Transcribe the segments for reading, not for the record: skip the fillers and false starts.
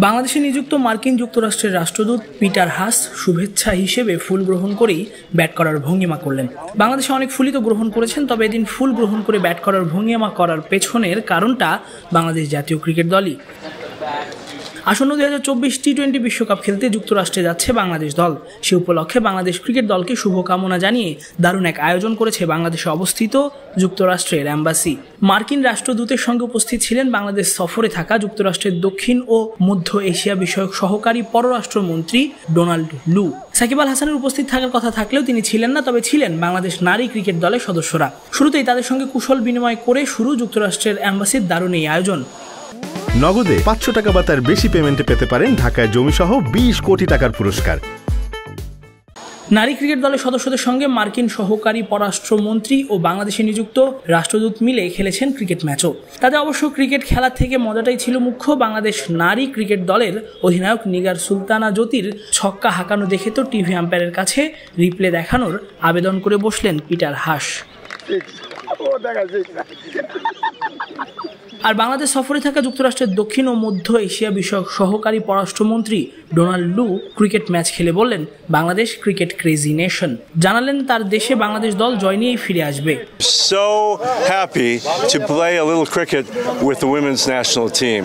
বাংলাদেশে নিযুক্ত মার্কিন যুক্তরাষ্ট্রের রাষ্ট্রদূত পিটার হাস শুভেচ্ছা হিসেবে ফুল গ্রহণ করেই ব্যাট করার ভঙ্গিমা করলেন। বাংলাদেশে অনেক ফুলই তো গ্রহণ করেছেন, তবে এদিন ফুল গ্রহণ করে ব্যাট করার ভঙ্গিমা করার পেছনের কারণটা বাংলাদেশ জাতীয় ক্রিকেট দলই। আসন্ন 2024 টি-20 বিশ্বকাপ খেলতে যুক্তরাষ্ট্রে যাচ্ছে বাংলাদেশ দল। সে উপলক্ষে বাংলাদেশ ক্রিকেট দলকে শুভকামনা জানিয়ে দারুণ এক আয়োজন করেছে বাংলাদেশে অবস্থিত যুক্তরাষ্ট্রের এম্বাসি। মার্কিন রাষ্ট্রদূতের সঙ্গে উপস্থিত ছিলেন বাংলাদেশ সফরে থাকা যুক্তরাষ্ট্রের দক্ষিণ ও মধ্য এশিয়া বিষয়ক সহকারী পররাষ্ট্রমন্ত্রী ডোনাল্ড লু। সাকিব আল হাসানের উপস্থিত থাকার কথা থাকলেও তিনি ছিলেন না, তবে ছিলেন বাংলাদেশ নারী ক্রিকেট দলের সদস্যরা। শুরুতেই তাদের সঙ্গে কুশল বিনিময় করে শুরু যুক্তরাষ্ট্রের এম্বাসির দারুণ এই আয়োজন। নগদে 500 টাকা বা তার বেশি পেমেন্টে পেতে পারেন ঢাকায় জমিসহ 20 কোটি টাকার পুরস্কার। নারী ক্রিকেট দলের সদস্যদের সঙ্গে মার্কিন সহকারী পররাষ্ট্রমন্ত্রী ও বাংলাদেশে নিযুক্ত রাষ্ট্রদূত মিলে খেলেছেন ক্রিকেট ম্যাচও। তাদের অবশ্য ক্রিকেট খেলার থেকে মজাটাই ছিল মুখ্য। বাংলাদেশ নারী ক্রিকেট দলের অধিনায়ক নিগার সুলতানা জ্যোতির ছক্কা হাঁকানো দেখে তো টিভি আম্পায়ারের কাছে রিপ্লে দেখানোর আবেদন করে বসলেন পিটার হাস। আর বাংলাদেশ সফরে থাকা যুক্তরাষ্ট্রের দক্ষিণ ও মধ্য এশিয়া বিষয়ক সহকারী পররাষ্ট্রমন্ত্রী ডোনাল্ড লু ক্রিকেট ম্যাচ খেলে বললেন, বাংলাদেশ ক্রিকেট ক্রেজি নেশন। জানালেন তার দেশে বাংলাদেশ দল জয় নিয়েই ফিরে আসবে। So happy to play a little cricket with the women's national team.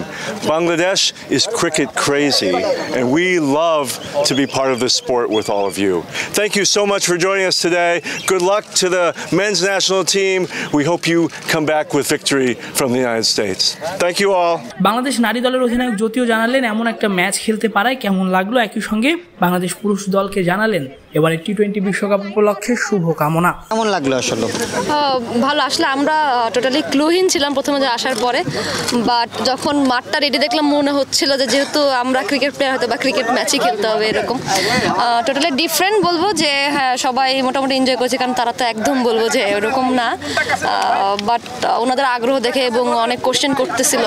Bangladesh is cricket crazy, and we love to be part of this sport with all of you. Thank you so much for joining us today. Good luck to the men's national team. We hope you come back with victory from the United States. Thank you all. Bangladesh নারী দলের অধিনায়ক জ্যোতিও জানালেন এমন একটা match খেলতে পারায় কেমন লাগলো। একই সঙ্গে বাংলাদেশ পুরুষ দলকে জানালেন এবারে টি-20 বিশ্বকাপ উপলক্ষে শুভকামনা। কেমন লাগলো আসলে? ভালো। আসলে আমরা টোটালি ক্লুহীন ছিলাম প্রথমে যে আসার পরে, বাট যখন মাঠটা রেডি দেখলাম মনে হচ্ছিল যে যেহেতু আমরা ক্রিকেট প্লেয়ার হয়তো বা ক্রিকেট ম্যাচই খেলতে হবে এরকম। টোটালি ডিফারেন্ট বলবো যে হ্যাঁ সবাই মোটামুটি এনজয় করেছে, কারণ তারা তো একদম বলবো যে এরকম না, বাট ওনাদের আগ্রহ দেখে এবং অনেক কোশ্চেন করতেছিল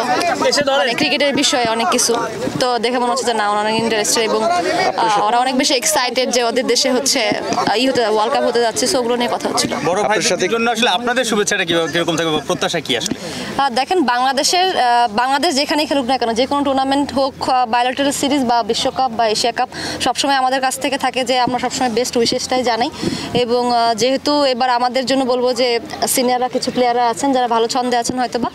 ক্রিকেটের বিষয়ে অনেক কিছু, তো দেখে মনে হচ্ছে যে না ওরা অনেক ইন্টারেস্টেড এবং ওরা অনেক বেশি এক্সাইটেড যে ওদের দেশে হচ্ছে ওয়ার্ল্ড কাপ হতে যাচ্ছে, সো ওগুলো নিয়ে কথা হচ্ছিল। বড় ভাইদের জন্য আসলে আপনাদের শুভেচ্ছাটা কিরকম থাকবে, প্রত্যাশা কি আসলে? দেখেন বাংলাদেশ যেখানেই খেলুক না কেন, যে কোনো টুর্নামেন্ট হোক, বায়োলেটারাল সিরিজ বা বিশ্বকাপ বা এশিয়া কাপ, সবসময় আমাদের কাছ থেকে থাকে যে আমরা সবসময় বেস্ট উইশেসটাই জানাই। এবং যেহেতু এবার আমাদের জন্য বলবো যে সিনিয়ররা কিছু প্লেয়াররা আছেন যারা ভালো ছন্দে আছেন হয়তো বা,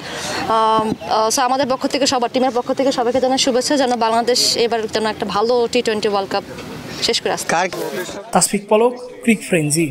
সো আমাদের পক্ষ থেকে সবার টিমের পক্ষ থেকে সবাইকে জানাই শুভেচ্ছা, যেন বাংলাদেশ এবার যেন একটা ভালো টি-20 ওয়ার্ল্ড কাপ শেষ করে আসছে। তাসফিক পলক, ক্রিক ফ্রেঞ্জি।